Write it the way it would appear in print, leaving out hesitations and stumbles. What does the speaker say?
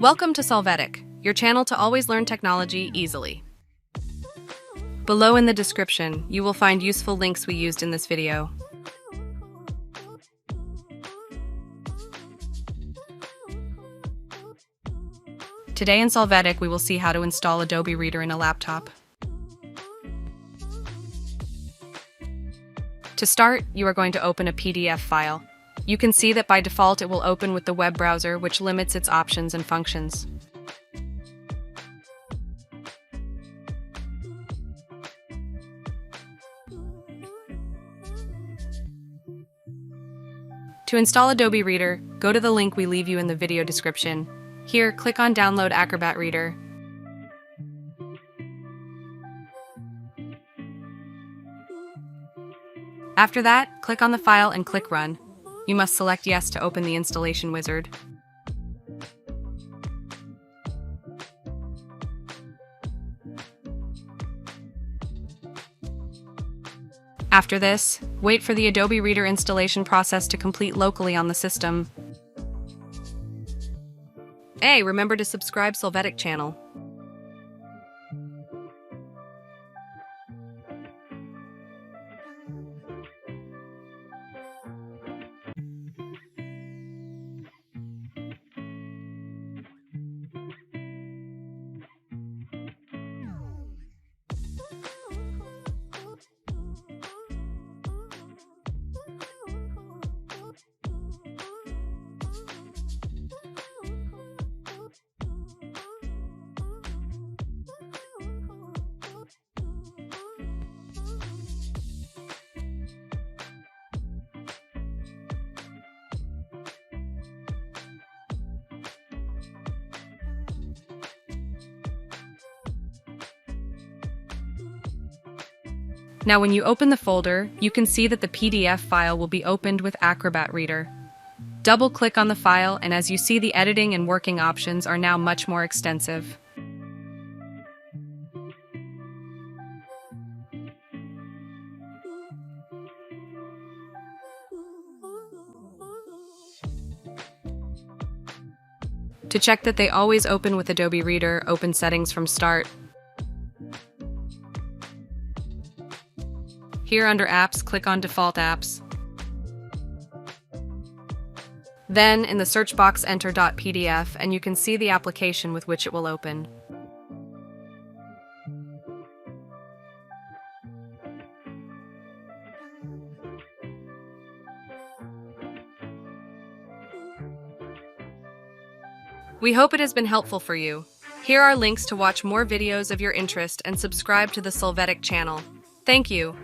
Welcome to Solvetic, your channel to always learn technology easily. Below in the description, you will find useful links we used in this video. Today in Solvetic, we will see how to install Adobe Reader in a laptop. To start, you are going to open a PDF file. You can see that by default it will open with the web browser, which limits its options and functions. To install Adobe Reader, go to the link we leave you in the video description. Here, click on Download Acrobat Reader. After that, click on the file and click Run. You must select Yes to open the installation wizard. After this, wait for the Adobe Reader installation process to complete locally on the system. Hey, remember to subscribe Solvetic channel. Now when you open the folder, you can see that the PDF file will be opened with Acrobat Reader. Double-click on the file, and as you see, the editing and working options are now much more extensive. To check that they always open with Adobe Reader, open Settings from Start. Here under Apps, click on Default Apps. Then, in the search box, enter .pdf, and you can see the application with which it will open. We hope it has been helpful for you. Here are links to watch more videos of your interest and subscribe to the Solvetic channel. Thank you.